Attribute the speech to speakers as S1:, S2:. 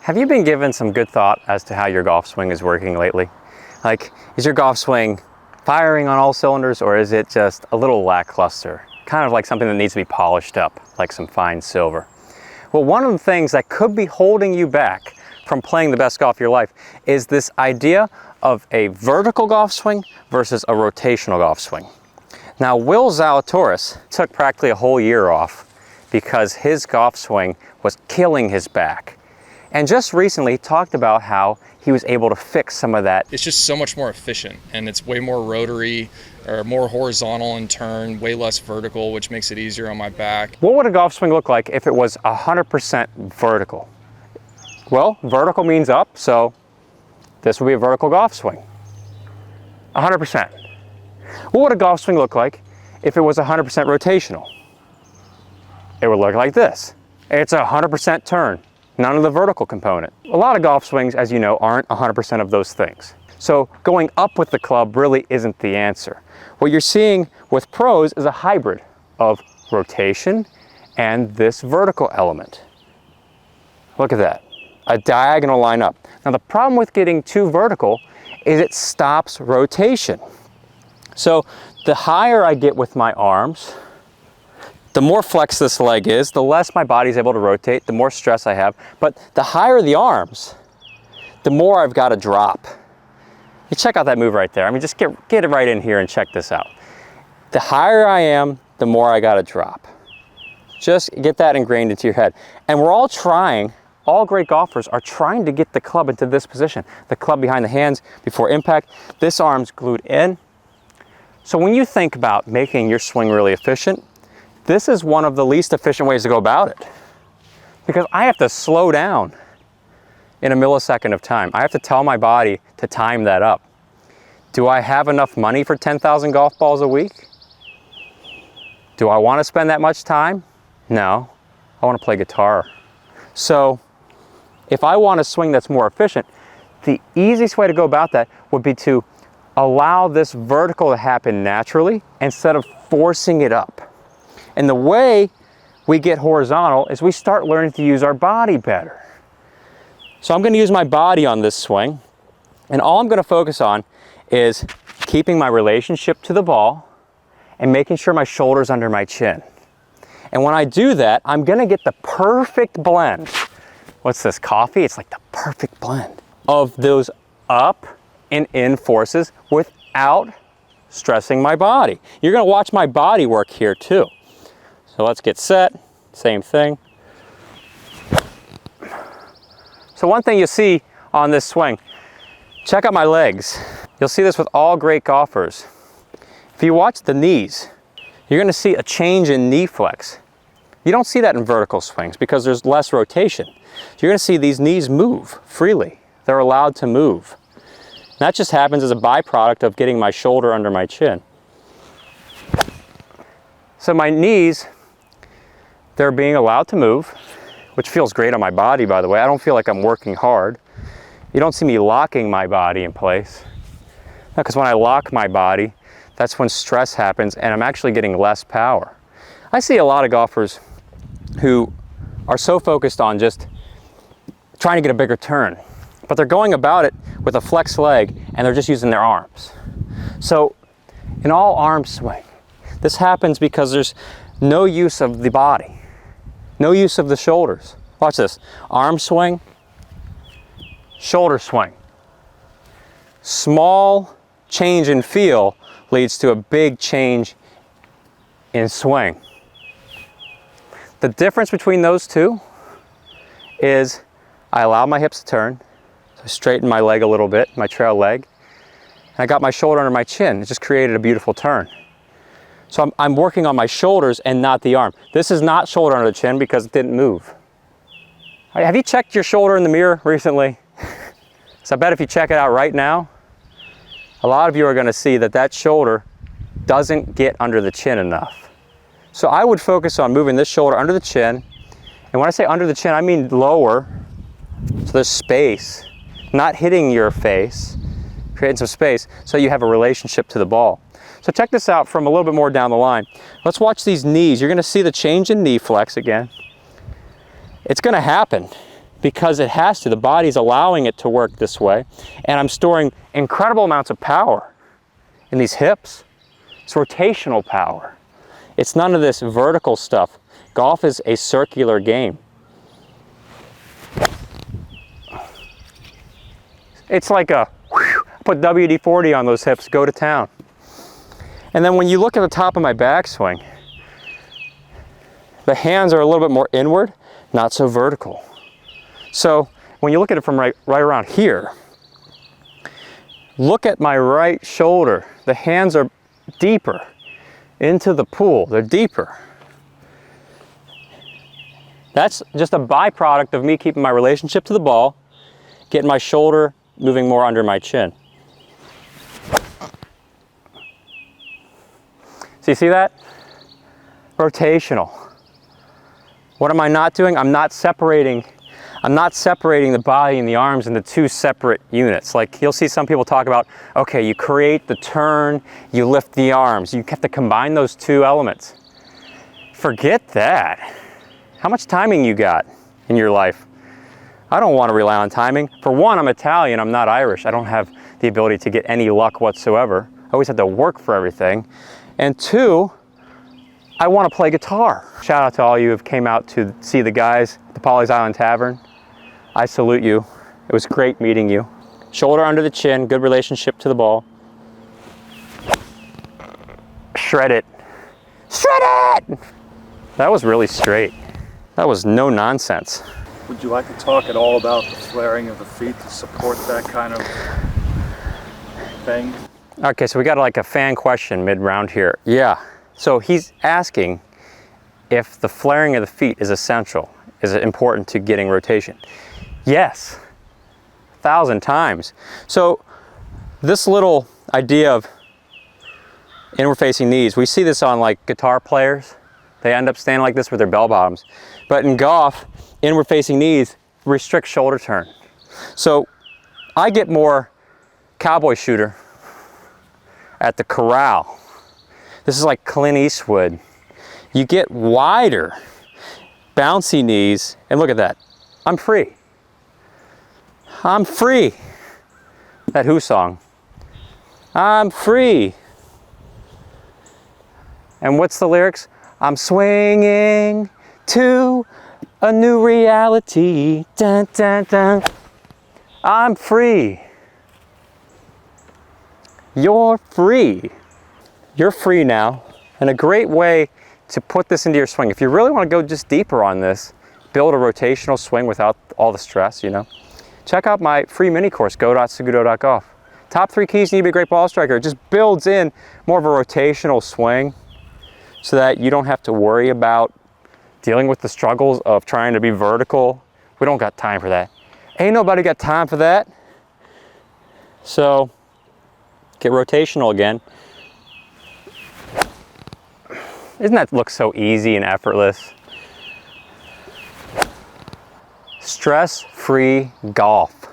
S1: Have you been given some good thought as to how your golf swing is working lately? Like, is your golf swing firing on all cylinders, or is it just a little lackluster? Kind of like something that needs to be polished up, like some fine silver. Well, one of the things that could be holding you back from playing the best golf of your life is this idea of a vertical golf swing versus a rotational golf swing. Now, Will Zalatoris took practically a whole year off because his golf swing was killing his back. And just recently talked about how he was able to fix some of that.
S2: It's just so much more efficient, and it's way more rotary or more horizontal in turn, way less vertical, which makes it easier on my back.
S1: What would a golf swing look like if it was 100% vertical? Well, vertical means up, so this would be a vertical golf swing. 100%. What would a golf swing look like if it was 100% rotational? It would look like this. It's a 100% turn. None of the vertical component. A lot of golf swings, as you know, aren't 100% of those things. So going up with the club really isn't the answer. What you're seeing with pros is a hybrid of rotation and this vertical element. Look at that, a diagonal line up. Now the problem with getting too vertical is it stops rotation. So the higher I get with my arms, the more flex this leg is, the less my body's able to rotate, the more stress I have. But the higher the arms, the more I've got to drop. You check out that move right there. I mean, just get it right in here and check this out. The higher I am, the more I got to drop. Just get that ingrained into your head. And we're all trying, all great golfers are trying to get the club into this position. The club behind the hands before impact, this arm's glued in. So when you think about making your swing really efficient, this is one of the least efficient ways to go about it, because I have to slow down in a millisecond of time. I have to tell my body to time that up. Do I have enough money for 10,000 golf balls a week? Do I want to spend that much time? No, I want to play guitar. So if I want a swing that's more efficient, the easiest way to go about that would be to allow this vertical to happen naturally instead of forcing it up. And the way we get horizontal is we start learning to use our body better. So I'm going to use my body on this swing, and all I'm going to focus on is keeping my relationship to the ball and making sure my shoulder's under my chin. And when I do that, I'm going to get the perfect blend. What's this, coffee? It's like the perfect blend of those up and in forces without stressing my body. You're going to watch my body work here too. So let's get set, same thing. So one thing you see on this swing, check out my legs. You'll see this with all great golfers. If you watch the knees, you're gonna see a change in knee flex. You don't see that in vertical swings because there's less rotation. So you're gonna see these knees move freely. They're allowed to move. And that just happens as a byproduct of getting my shoulder under my chin. So my knees, they're being allowed to move, which feels great on my body, by the way. I don't feel like I'm working hard. You don't see me locking my body in place. Because when I lock my body, that's when stress happens and I'm actually getting less power. I see a lot of golfers who are so focused on just trying to get a bigger turn, but they're going about it with a flex leg and they're just using their arms. So in all arm swing, this happens because there's no use of the body. No use of the shoulders. Watch this. Arm swing, shoulder swing. Small change in feel leads to a big change in swing. The difference between those two is I allow my hips to turn. So I straighten my leg a little bit, my trail leg. And I got my shoulder under my chin. It just created a beautiful turn. So I'm working on my shoulders and not the arm. This is not shoulder under the chin because it didn't move. Have you checked your shoulder in the mirror recently? So I bet if you check it out right now, a lot of you are going to see that that shoulder doesn't get under the chin enough. So I would focus on moving this shoulder under the chin. And when I say under the chin, I mean lower. So there's space, not hitting your face, creating some space so you have a relationship to the ball. So check this out from a little bit more down the line. Let's watch these knees. You're going to see the change in knee flex again. It's going to happen. because it has to. The body's allowing it to work this way. And I'm storing incredible amounts of power in these hips. It's rotational power. It's none of this vertical stuff. Golf is a circular game. It's like a, whew, put WD-40 on those hips, go to town. And then when you look at the top of my backswing, the hands are a little bit more inward, not so vertical. So when you look at it from right around here, look at my right shoulder. The hands are deeper into the pool. They're deeper. That's just a byproduct of me keeping my relationship to the ball, getting my shoulder moving more under my chin. So you see that? Rotational. What am I not doing? I'm not separating the body and the arms into two separate units. Like you'll see some people talk about, okay, you create the turn, you lift the arms. You have to combine those two elements. Forget that. How much timing you got in your life? I don't want to rely on timing. For one, I'm Italian, I'm not Irish. I don't have the ability to get any luck whatsoever. I always had to work for everything. And two, I want to play guitar. Shout out to all you who came out to see the guys at the Polly's Island Tavern. I salute you. It was great meeting you. Shoulder under the chin, good relationship to the ball. Shred it. Shred it! That was really straight. That was no nonsense.
S3: Would you like to talk at all about the flaring of the feet to support that kind of thing?
S1: Okay, so we got like a fan question mid-round here. Yeah, so he's asking if the flaring of the feet is essential. Is it important to getting rotation? Yes, 1,000 times. So this little idea of inward facing knees, we see this on like guitar players. They end up standing like this with their bell bottoms. But in golf, inward facing knees restrict shoulder turn. So I get more cowboy shooter at the corral. This is like Clint Eastwood. You get wider, bouncy knees, and look at that. I'm free. I'm free. That Who song. I'm free. And what's the lyrics? I'm swinging to a new reality. Dun, dun, dun. I'm free. You're free. You're free now. And a great way to put this into your swing, if you really want to go just deeper on this, build a rotational swing without all the stress, you know, check out my free mini course, go.saguto.golf. Top 3 keys you need to be a great ball striker. It just builds in more of a rotational swing so that you don't have to worry about dealing with the struggles of trying to be vertical. We don't got time for that. Ain't nobody got time for that. So get rotational again. Doesn't that look so easy and effortless? Stress-free golf.